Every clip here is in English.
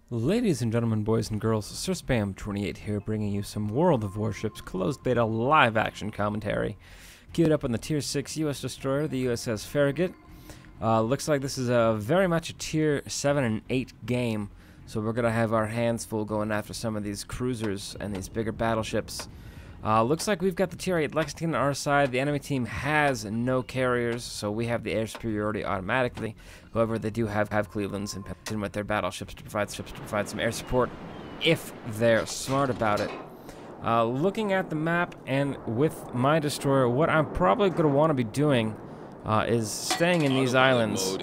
Ladies and gentlemen, boys and girls, Sir Spam28 here, bringing you some World of Warships closed beta live action commentary. Queued up on the Tier 6 US destroyer, the USS Farragut. Looks like this is very much a Tier 7 and 8 game, so we're gonna have our hands full going after some of these cruisers and these bigger battleships. Looks like we've got the Tier 8 Lexington on our side. The enemy team has no carriers, so we have the air superiority automatically. However, they do have Clevelands and Penton with their battleships to provide some air support if they're smart about it. Looking at the map and with my destroyer, what I'm probably going to want to be doing is staying in these islands.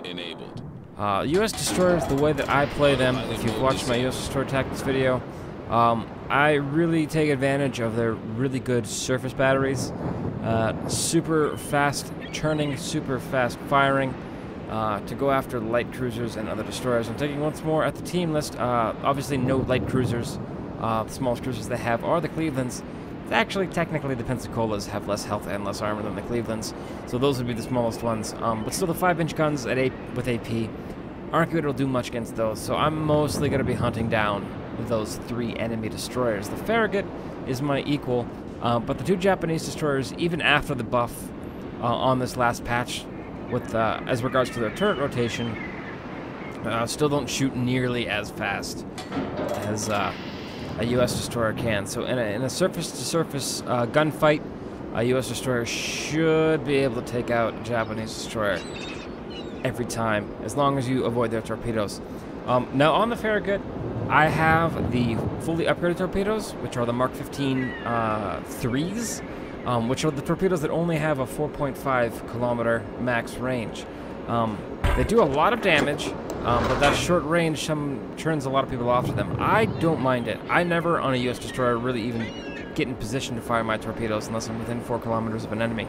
US destroyers, the way that I play them, if you've watched my US destroyer tactics video, I really take advantage of their really good surface batteries, super fast churning, super fast firing, to go after light cruisers and other destroyers. I'm taking once more at the team list, obviously no light cruisers. The smallest cruisers they have are the Clevelands. Actually, technically, the Pensacola's have less health and less armor than the Clevelands, so those would be the smallest ones. But still, the 5-inch guns with AP aren't going to do much against those, so I'm mostly going to be hunting down those 3 enemy destroyers. The Farragut is my equal, but the 2 Japanese destroyers, even after the buff on this last patch, with as regards to their turret rotation, still don't shoot nearly as fast as a U.S. destroyer can. So in a surface-to-surface gunfight, a U.S. destroyer should be able to take out a Japanese destroyer every time, as long as you avoid their torpedoes. Now on the Farragut, I have the fully upgraded torpedoes, which are the Mark 15 3s, which are the torpedoes that only have a 4.5 kilometer max range. They do a lot of damage, but that short range turns a lot of people off to them. I don't mind it. I never, on a U.S. destroyer, really even get in position to fire my torpedoes unless I'm within 4 kilometers of an enemy.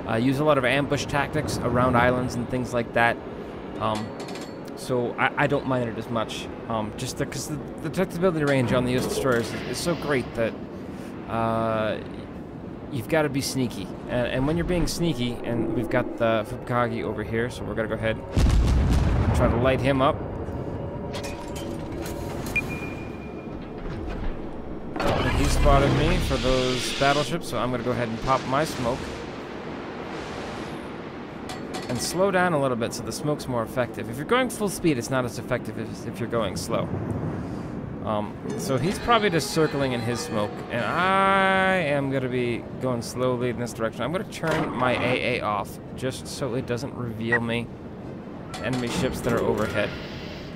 I use a lot of ambush tactics around islands and things like that. So I don't mind it as much, just because the detectability range on the U.S. destroyers is so great that you've got to be sneaky. And when you're being sneaky, and we've got the Fukagi over here, so we're going to go ahead and try to light him up. He spotted me for those battleships, so I'm going to go ahead and pop my smoke. And slow down a little bit so the smoke's more effective. If you're going full speed, it's not as effective as if you're going slow. So he's probably just circling in his smoke, and I am going to be going slowly in this direction. I'm going to turn my AA off, just so it doesn't reveal me enemy ships that are overhead.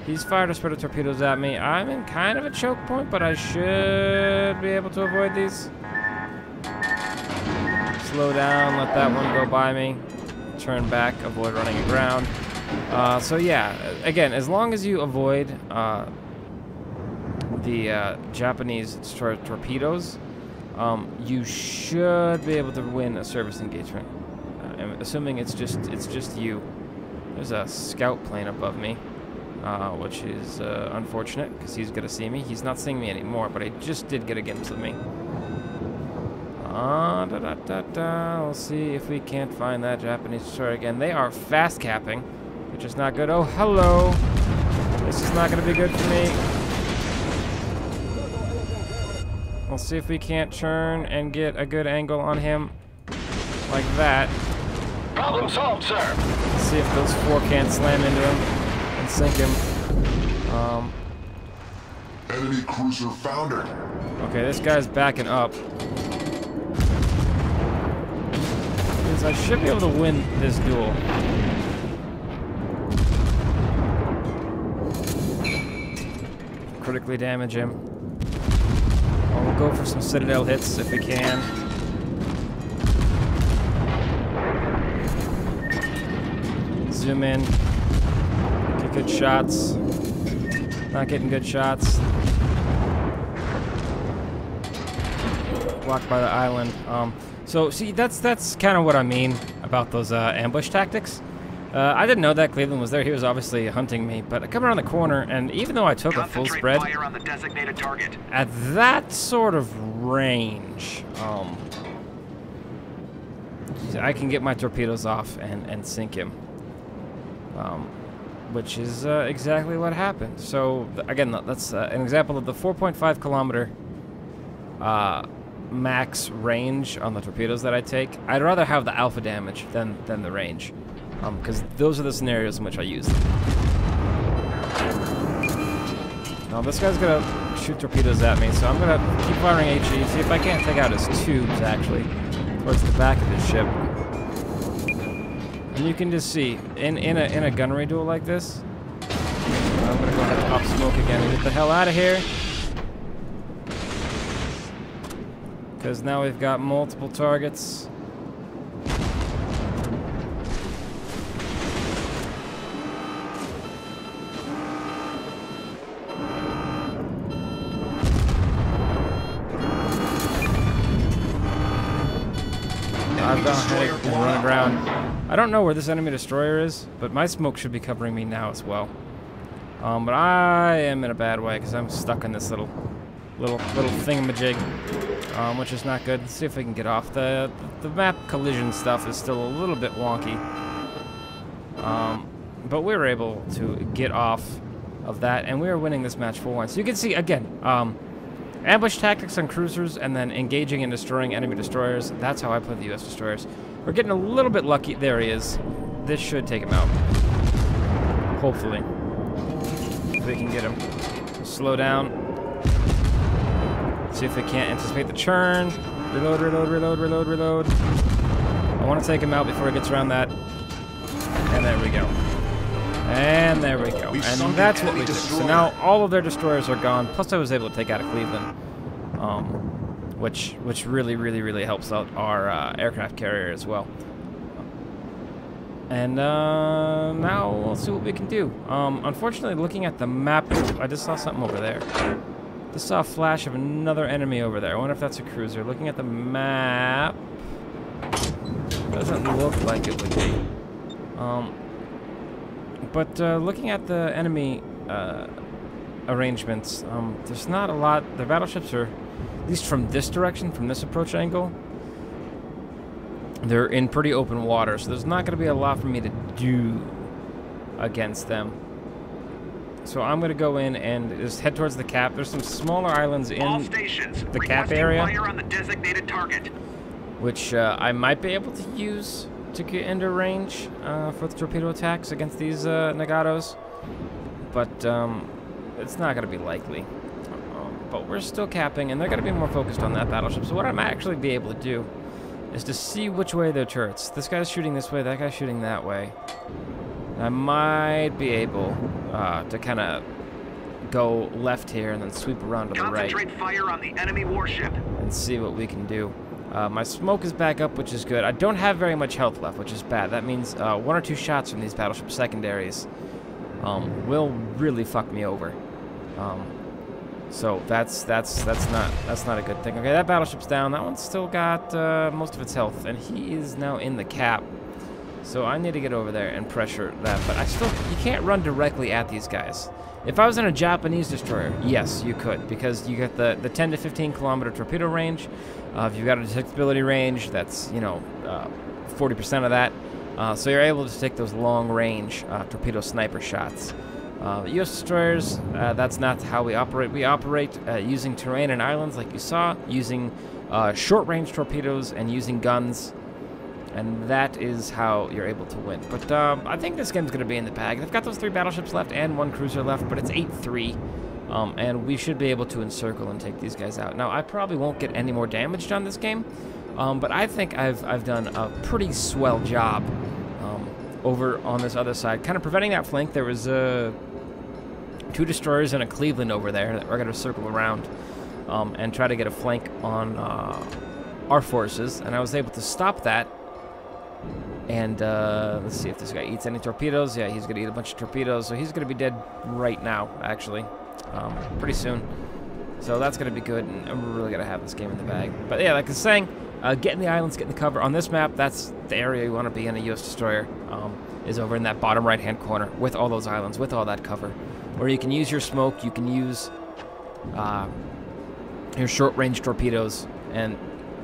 He's fired a spread of torpedoes at me. I'm in kind of a choke point, but I should be able to avoid these. Slow down, let that one go by me. Turn back, avoid running aground. So yeah, again, as long as you avoid the Japanese torpedoes, you should be able to win a service engagement. Assuming it's just you. There's a scout plane above me, which is unfortunate because he's gonna see me. He's not seeing me anymore, but I just did get a glimpse of me. We'll see if we can't find that Japanese destroyer again. They are fast capping, which is not good. Oh, hello. This is not going to be good for me. We'll see if we can't churn and get a good angle on him like that. Problem solved, sir. Let's see if those 4 can't slam into him and sink him. Enemy cruiser foundered. Okay, this guy's backing up. I should be able to win this duel. Critically damage him. Well, we'll go for some Citadel hits if we can. Zoom in. Get good shots. Not getting good shots. Blocked by the island. So, see, that's kind of what I mean about those ambush tactics. I didn't know that Cleveland was there. He was obviously hunting me, but I come around the corner, and even though I took a full spread, fire on the designated target. At that sort of range, I can get my torpedoes off and sink him. which is exactly what happened. So, again, that's an example of the 4.5 kilometer max range on the torpedoes that I take. I'd rather have the alpha damage than the range, because those are the scenarios in which I use them. Now, this guy's gonna shoot torpedoes at me, so I'm gonna keep firing HE, see if I can't take out his tubes, actually, towards the back of his ship. And you can just see, in a gunnery duel like this, I'm gonna go ahead and pop smoke again and get the hell out of here. Because now we've got multiple targets. I've gone ahead and run around. I don't know where this enemy destroyer is, but my smoke should be covering me now as well. But I am in a bad way because I'm stuck in this little thingamajig, which is not good. Let's see if we can get off. The map collision stuff is still a little bit wonky, but we were able to get off of that, and we are winning this match 4-1. So you can see again. Ambush tactics on cruisers and then engaging and destroying enemy destroyers. That's how I play the U.S. destroyers. We're getting a little bit lucky. There he is. This should take him out. Hopefully. If we can get him. Slow down. See if we can't anticipate the churn. Reload, reload, reload, reload, reload. I want to take him out before he gets around that. And there we go. And there we go. And that's what we did. So now all of their destroyers are gone. Plus I was able to take out a Cleveland, which really, really, really helps out our aircraft carrier as well. And now we'll see what we can do. Unfortunately, looking at the map, I just saw something over there. Just saw a flash of another enemy over there. I wonder if that's a cruiser. Looking at the map, doesn't look like it would be. But looking at the enemy arrangements, there's not a lot. The battleships are, at least from this direction, from this approach angle, they're in pretty open water, so there's not going to be a lot for me to do against them. So I'm going to go in and just head towards the cap. There's some smaller islands in the cap area, fire on the designated target. which I might be able to use to get into range for the torpedo attacks against these Nagatos, but it's not going to be likely. But we're still capping, and they're going to be more focused on that battleship. So what I might actually be able to do is to see which way their turrets. This guy's shooting this way, that guy's shooting that way. I might be able to kind of go left here and then sweep around to the right. Concentrate fire on the enemy warship. And see what we can do. My smoke is back up, which is good. I don't have very much health left, which is bad. That means 1 or 2 shots from these battleship secondaries will really fuck me over. So that's not a good thing. Okay, that battleship's down. That one's still got most of its health, and he is now in the cap. So I need to get over there and pressure that. But you can't run directly at these guys. If I was in a Japanese destroyer, yes, you could, because you get the 10 to 15 kilometer torpedo range. If you've got a detectability range, that's 40% of that. So you're able to take those long range torpedo sniper shots. U.S. destroyers, that's not how we operate. We operate using terrain and islands, like you saw, using short-range torpedoes and using guns, and that is how you're able to win. But I think this game's going to be in the bag. They've got those 3 battleships left and 1 cruiser left, but it's 8-3, and we should be able to encircle and take these guys out. Now, I probably won't get any more damage done this game, but I think I've done a pretty swell job over on this other side, kind of preventing that flank. There was 2 destroyers and a Cleveland over there that we're going to circle around and try to get a flank on our forces, and I was able to stop that. And let's see if this guy eats any torpedoes. Yeah, he's going to eat a bunch of torpedoes, so he's going to be dead right now, actually, pretty soon. So that's going to be good, and we're really going to have this game in the bag. But yeah, like I was saying, getting the islands, getting the cover. On this map, that's the area you want to be in. A U.S. destroyer is over in that bottom right-hand corner with all those islands, with all that cover, where you can use your smoke, you can use your short-range torpedoes, and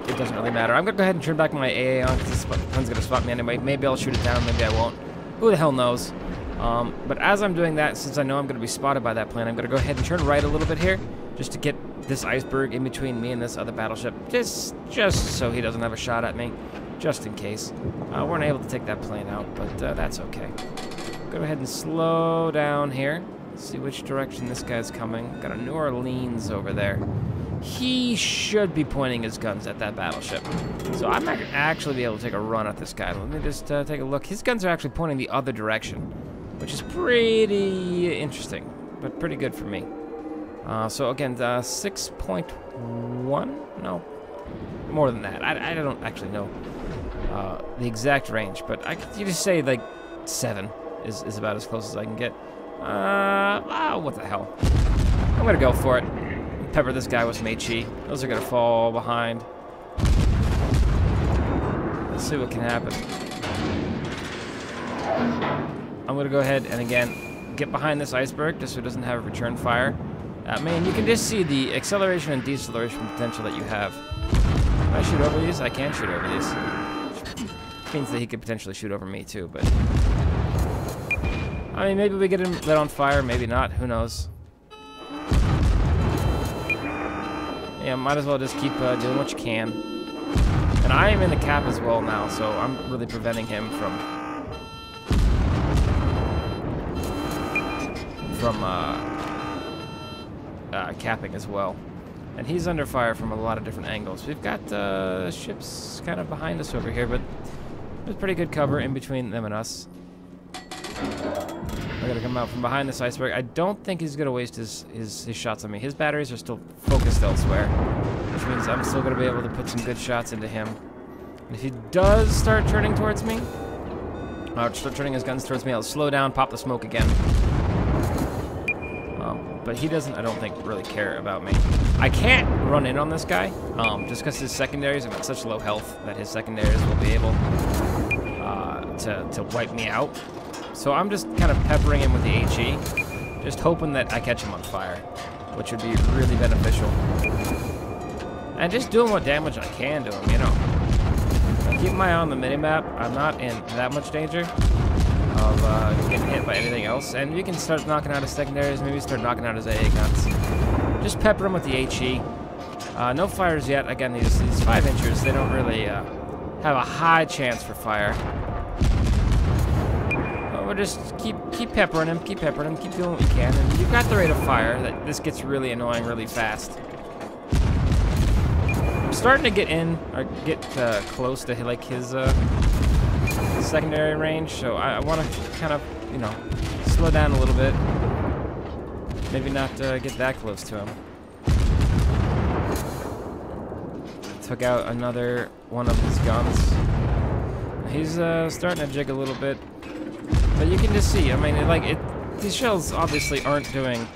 it doesn't really matter. I'm going to go ahead and turn back my AA on because this gun's going to spot me anyway. Maybe I'll shoot it down, maybe I won't. Who the hell knows? But as I'm doing that, since I know I'm going to be spotted by that plane, I'm going to go ahead and turn right a little bit here, just to get this iceberg in between me and this other battleship, just so he doesn't have a shot at me, just in case. Weren't able to take that plane out, but that's okay. Go ahead and slow down here. See which direction this guy's coming. Got a New Orleans over there. He should be pointing his guns at that battleship. So I might actually be able to take a run at this guy. Let me just take a look. His guns are actually pointing the other direction, which is pretty interesting, but pretty good for me. So again, 6.1? No, more than that. I don't actually know the exact range, but you just say like 7 is about as close as I can get. What the hell? I'm gonna go for it. Pepper this guy with some HE. Those are gonna fall behind. Let's see what can happen. I'm gonna go ahead and again get behind this iceberg just so it doesn't have a return fire. Man, you can just see the acceleration and deceleration potential that you have. Can I shoot over these? I can shoot over these. Which means that he could potentially shoot over me too, but I mean, maybe we get him lit on fire, maybe not. Who knows? Yeah, might as well just keep doing what you can. And I am in the cap as well now, so I'm really preventing him from capping as well. And he's under fire from a lot of different angles. We've got ships kind of behind us over here, but there's pretty good cover in between them and us. I gotta come out from behind this iceberg. I don't think he's gonna waste his shots on me. His batteries are still focused elsewhere, which means I'm still gonna be able to put some good shots into him. And if he does start turning towards me, or start turning his guns towards me, I'll slow down, pop the smoke again. But he doesn't, I don't think, really care about me. I can't run in on this guy, just because his secondaries have got such low health that his secondaries will be able to wipe me out. So I'm just kind of peppering him with the HE, just hoping that I catch him on fire, which would be really beneficial. And just doing what damage I can to him, you know. I keep my eye on the minimap. I'm not in that much danger of getting hit by anything else. And you can start knocking out his secondaries, maybe start knocking out his AA guns. Just pepper him with the HE. No fires yet. Again, these 5 inchers, they don't really have a high chance for fire. We'll just keep peppering him, keep doing what we can. And you've got the rate of fire that this gets really annoying really fast. I'm starting to get in, or get close to like his secondary range, so I want to kind of, you know, slow down a little bit. Maybe not get that close to him. Took out another one of his guns. He's starting to jig a little bit. But you can just see, I mean, these shells obviously aren't doing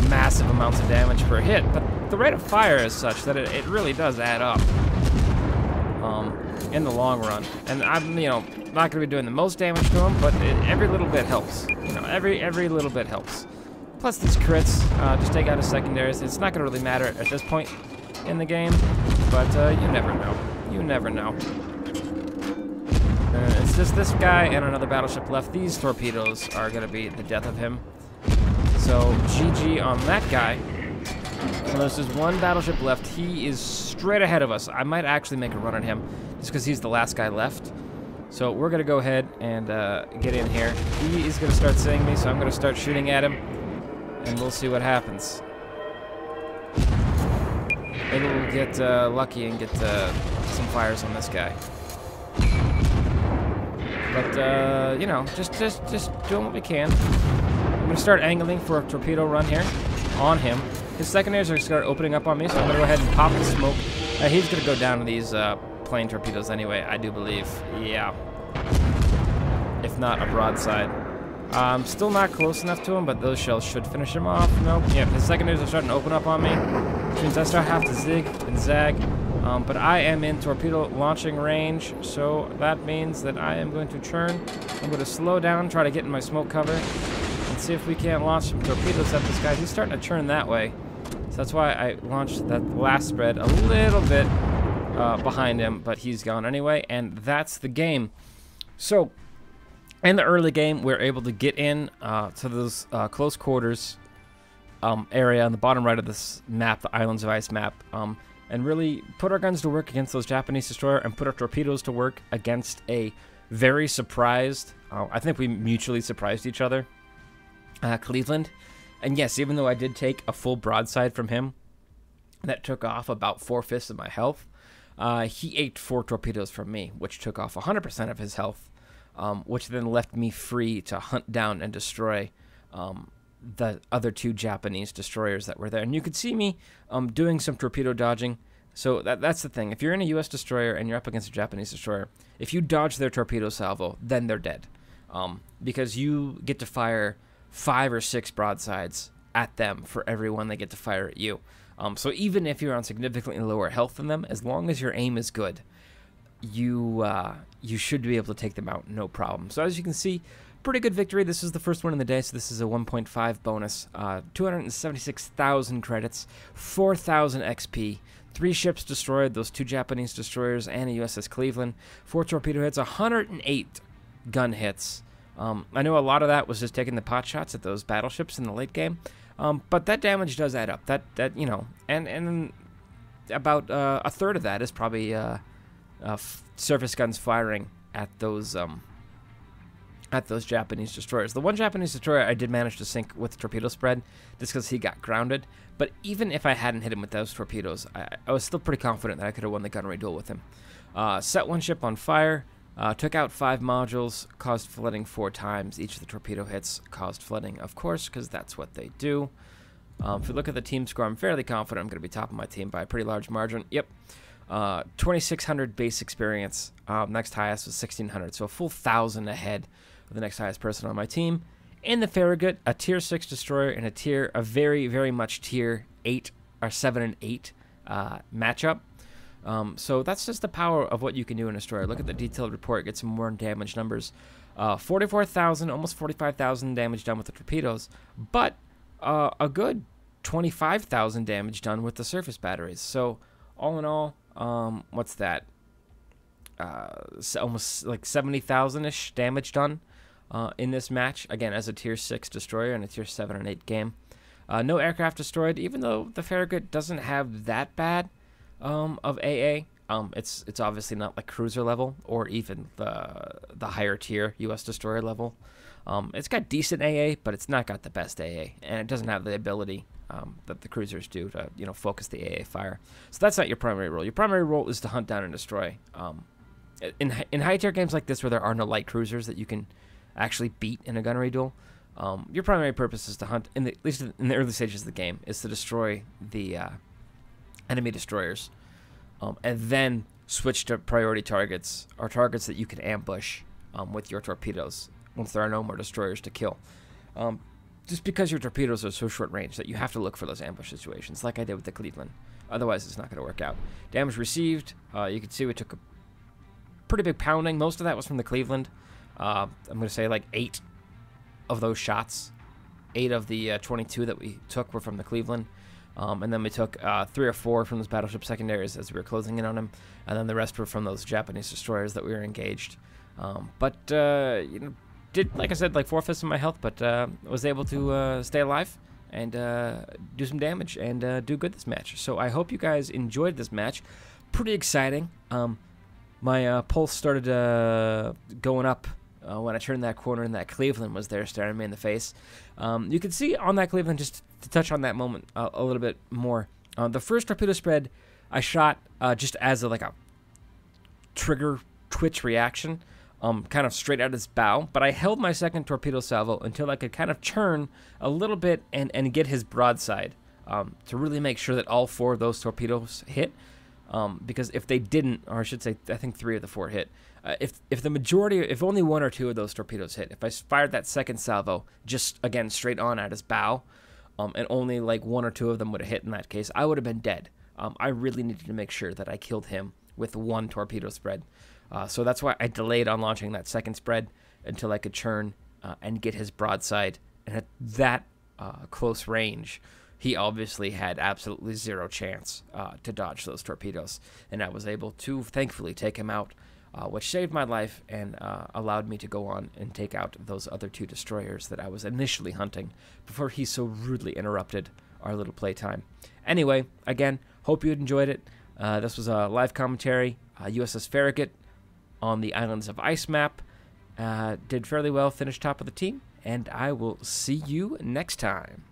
massive amounts of damage per hit, but the rate of fire is such that it really does add up in the long run. And I'm, you know, not going to be doing the most damage to him, but every little bit helps. You know, every little bit helps. Plus these crits, just take out his secondaries. It's not going to really matter at this point in the game, but you never know. You never know. It's just this guy and another battleship left. These torpedoes are going to be the death of him. So, GG on that guy. And there's just one battleship left. He is straight ahead of us. I might actually make a run at him just because he's the last guy left. So, we're going to go ahead and get in here. He is going to start seeing me, so I'm going to start shooting at him. And we'll see what happens. Maybe we'll get lucky and get some fires on this guy. But, you know, just doing what we can. I'm going to start angling for a torpedo run here on him. His secondaries are going to start opening up on me, so I'm going to go ahead and pop the smoke. He's going to go down to these plane torpedoes anyway, I do believe. Yeah. If not, a broadside. Still not close enough to him, but those shells should finish him off. Nope. Yeah, his secondaries are starting to open up on me, which means I start have to zig and zag. But I am in torpedo launching range, so that means that I am going to turn. I'm going to slow down, try to get in my smoke cover, and see if we can't launch some torpedoes at this guy. He's starting to turn that way, so that's why I launched that last spread a little bit behind him, but he's gone anyway, and that's the game. So, In the early game, we were able to get in to those close quarters area on the bottom right of this map, the Islands of Ice map, and really put our guns to work against those Japanese destroyers and put our torpedoes to work against a very surprised, I think we mutually surprised each other, Cleveland. And yes, even though I did take a full broadside from him, that took off about 4/5 of my health, he ate 4 torpedoes from me, which took off 100% of his health, which then left me free to hunt down and destroy the other 2 Japanese destroyers that were there. And you could see me doing some torpedo dodging. So that's the thing. If you're in a U.S. destroyer and you're up against a Japanese destroyer, if you dodge their torpedo salvo, then they're dead. Because you get to fire 5 or 6 broadsides at them for every one they get to fire at you. So even if you're on significantly lower health than them, as long as your aim is good, you should be able to take them out no problem. So as you can see, pretty good victory. This is the first one in the day, so this is a 1.5 bonus. 276,000 credits, 4,000 XP, 3 ships destroyed, those 2 Japanese destroyers and a USS Cleveland, 4 torpedo hits, 108 gun hits. I know a lot of that was just taking the pot shots at those battleships in the late game, but that damage does add up. That you know, and about a third of that is probably surface guns firing at those Japanese destroyers. The one Japanese destroyer I did manage to sink with torpedo spread just because he got grounded. But even if I hadn't hit him with those torpedoes, I was still pretty confident that I could have won the gunnery duel with him. Set one ship on fire, took out 5 modules, caused flooding 4 times. Each of the torpedo hits caused flooding, of course, because that's what they do. If you look at the team score, I'm fairly confident I'm going to be top of my team by a pretty large margin. Yep. 2,600 base experience. Next highest was 1,600, so a full 1,000 ahead of the next highest person on my team. In the Farragut, a tier 6 destroyer and a very, very much tier 8 or 7 and 8 matchup. So that's just the power of what you can do in a destroyer. Look at the detailed report, get some more damage numbers. 44,000, almost 45,000 damage done with the torpedoes, but a good 25,000 damage done with the surface batteries. So all in all, what's that? Almost like 70,000-ish damage done in this match, again, as a tier 6 destroyer in a tier 7 and 8 game. No aircraft destroyed, even though the Farragut doesn't have that bad of AA. It's obviously not like cruiser level or even the higher tier U.S. destroyer level. It's got decent AA, but it's not got the best AA, and it doesn't have the ability that the cruisers do to, you know, focus the AA fire. So that's not your primary role. Your primary role is to hunt down and destroy. In high tier games like this, where there are no light cruisers that you can actually beat in a gunnery duel, your primary purpose is to hunt, at least in the early stages of the game, is to destroy the enemy destroyers, and then switch to priority targets, or targets that you can ambush with your torpedoes once there are no more destroyers to kill. Just because your torpedoes are so short range that you have to look for those ambush situations, like I did with the Cleveland. Otherwise, it's not going to work out. Damage received, you can see we took a pretty big pounding. Most of that was from the Cleveland. I'm going to say like 8 of those shots. 8 of the 22 that we took were from the Cleveland. And then we took 3 or 4 from those battleship secondaries as we were closing in on them. And then the rest were from those Japanese destroyers that we were engaged. You know, did, like I said, like 4/5 of my health, but was able to stay alive and do some damage and do good this match. So I hope you guys enjoyed this match. Pretty exciting. My pulse started going up when I turned that corner, and that Cleveland was there staring me in the face. You can see on that Cleveland, just to touch on that moment a little bit more, the first torpedo spread I shot just as like a trigger twitch reaction, kind of straight out his bow, but I held my second torpedo salvo until I could kind of churn a little bit and get his broadside to really make sure that all 4 of those torpedoes hit. Because if they didn't, or I should say, I think 3 of the 4 hit. If the majority, if only 1 or 2 of those torpedoes hit, if I fired that second salvo just again straight on at his bow, and only like 1 or 2 of them would have hit in that case, I would have been dead. I really needed to make sure that I killed him with 1 torpedo spread. So that's why I delayed on launching that second spread until I could churn and get his broadside. And at that close range, he obviously had absolutely 0 chance to dodge those torpedoes. And I was able to, thankfully, take him out which saved my life and allowed me to go on and take out those other 2 destroyers that I was initially hunting before he so rudely interrupted our little playtime. Anyway, again, hope you enjoyed it. This was a live commentary. USS Farragut on the Islands of Ice map. Did fairly well, finished top of the team, and I will see you next time.